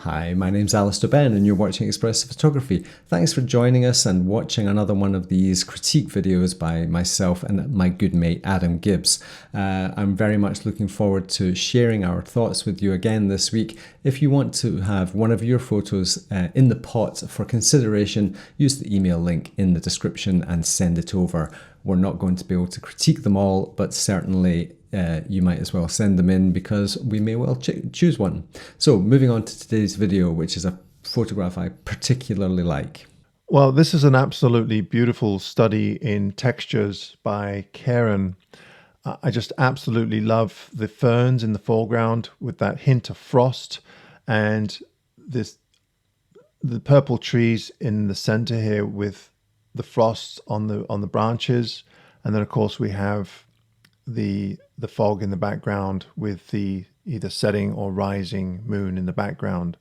Hi, my name's Alistair Ben and you're watching Expressive Photography. Thanks for joining us and watching another one of these critique videos by myself and my good mate Adam Gibbs. I'm very much looking forward to sharing our thoughts with you again this week. If you want to have one of your photos in the pot for consideration, use the email link in the description and send it over. We're not going to be able to critique them all, but certainly you might as well send them in because we may well choose one. So moving on to today's video, which is a photograph I particularly like. Well, this is an absolutely beautiful study in textures by Karen. I just absolutely love the ferns in the foreground with that hint of frost and the purple trees in the center here with the frosts on the branches. And then of course we have the fog in the background with the either setting or rising moon in the background.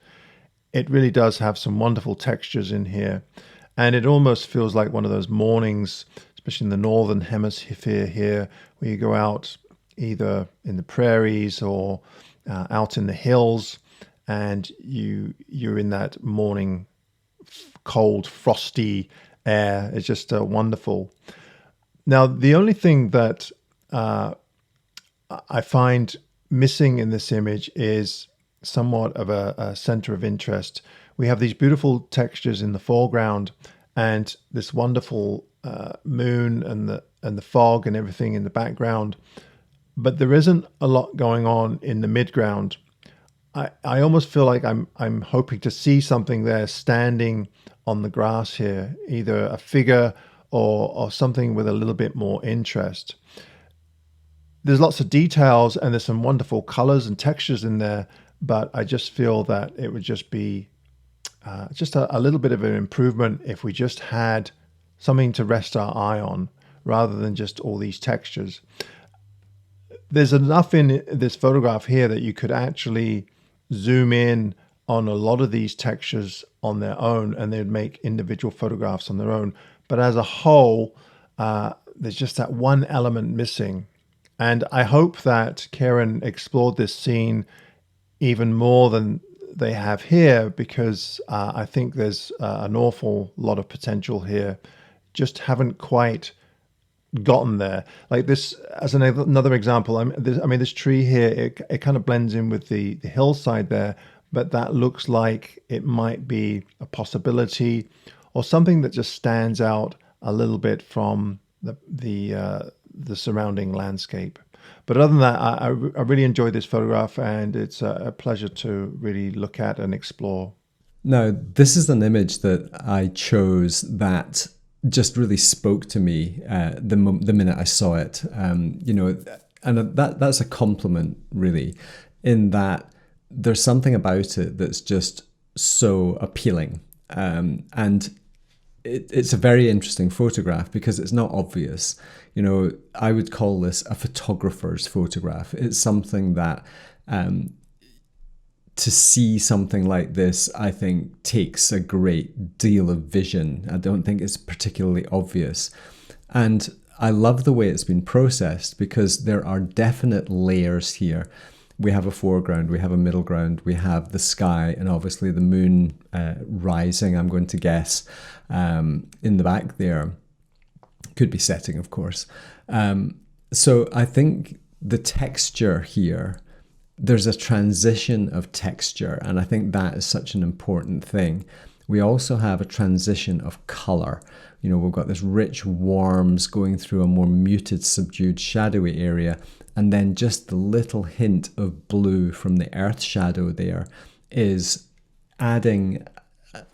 It really does have some wonderful textures in here, and it almost feels like one of those mornings, especially in the northern hemisphere here, where you go out either in the prairies or out in the hills, and you're in that morning cold frosty air. It's just wonderful. Now the only thing that I find missing in this image is somewhat of a center of interest. We have these beautiful textures in the foreground and this wonderful moon and the fog and everything in the background, but there isn't a lot going on in the midground. I almost feel like I'm hoping to see something there standing on the grass here, either a figure or something with a little bit more interest. There's lots of details and there's some wonderful colors and textures in there, but I just feel that it would just be just a little bit of an improvement if we just had something to rest our eye on rather than just all these textures. There's enough in this photograph here that you could actually zoom in on a lot of these textures on their own and they'd make individual photographs on their own. But as a whole, there's just that one element missing. And I hope that Karen explored this scene even more than they have here, because I think there's an awful lot of potential here. Just haven't quite gotten there. Like this, as another example, this tree here, it kind of blends in with the hillside there, but that looks like it might be a possibility or something that just stands out a little bit from the surrounding landscape. But other than that, I really enjoyed this photograph, and it's a pleasure to really look at and explore. Now, this is an image that I chose that just really spoke to me the minute I saw it. And that's a compliment, really, in that there's something about it that's just so appealing. And it's a very interesting photograph because it's not obvious. I would call this a photographer's photograph. It's something that to see something like this, I think, takes a great deal of vision. I don't think it's particularly obvious. And I love the way it's been processed because there are definite layers here. We have a foreground, we have a middle ground, we have the sky, and obviously the moon rising, I'm going to guess, in the back there. Could be setting, of course. So I think the texture here, there's a transition of texture, and I think that is such an important thing. We also have a transition of color. We've got this rich warms going through a more muted, subdued, shadowy area, and then just the little hint of blue from the earth shadow there is adding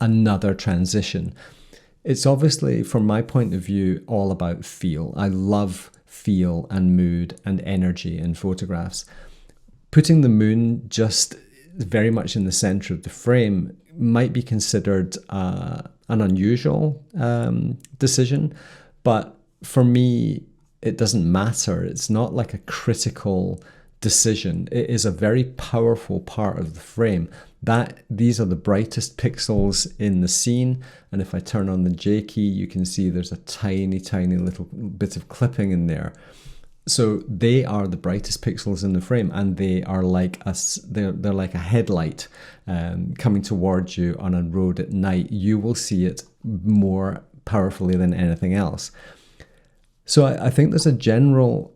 another transition. It's obviously, from my point of view, all about feel. I love feel and mood and energy in photographs. Putting the moon just very much in the center of the frame might be considered an unusual decision, but for me, it doesn't matter. It's not like a critical decision. It is a very powerful part of the frame. These are the brightest pixels in the scene, and if I turn on the J key, you can see there's a tiny little bit of clipping in there. So they are the brightest pixels in the frame, and they are like they're like a headlight coming towards you on a road at night. You will see it more powerfully than anything else. So I think there's a general,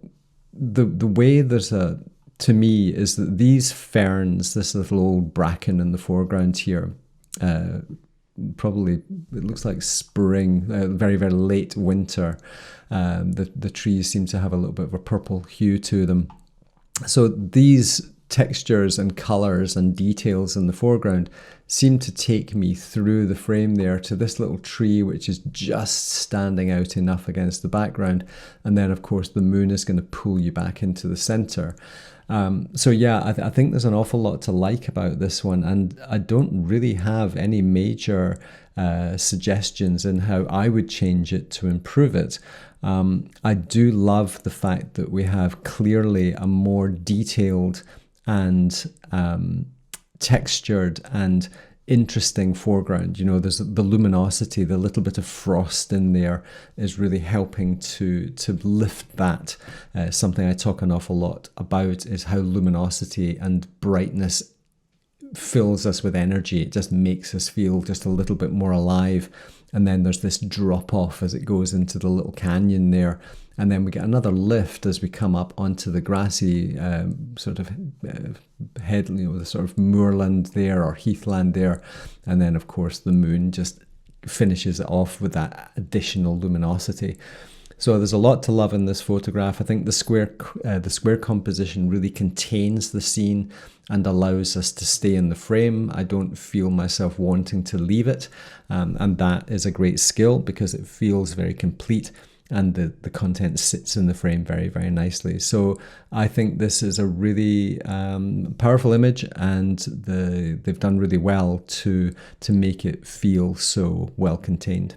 the way there's a, to me, is that these ferns, this little old bracken in the foreground here, probably it looks like spring, very, very late winter. The trees seem to have a little bit of a purple hue to them. So these textures and colors and details in the foreground seem to take me through the frame there to this little tree, which is just standing out enough against the background. And then, of course, the moon is going to pull you back into the center. So yeah, I think there's an awful lot to like about this one, and I don't really have any major suggestions in how I would change it to improve it. I do love the fact that we have clearly a more detailed and textured and interesting foreground. You know, there's the luminosity, the little bit of frost in there is really helping to lift that. Something I talk an awful lot about is how luminosity and brightness fills us with energy. It just makes us feel just a little bit more alive. And then there's this drop off as it goes into the little canyon there. And then we get another lift as we come up onto the grassy sort of head, you know, the sort of moorland there or heathland there. And then, of course, the moon just finishes it off with that additional luminosity. So there's a lot to love in this photograph. I think the square composition really contains the scene and allows us to stay in the frame. I don't feel myself wanting to leave it. And that is a great skill because it feels very complete, and the content sits in the frame very, very nicely. So I think this is a really powerful image, and they've done really well to make it feel so well contained.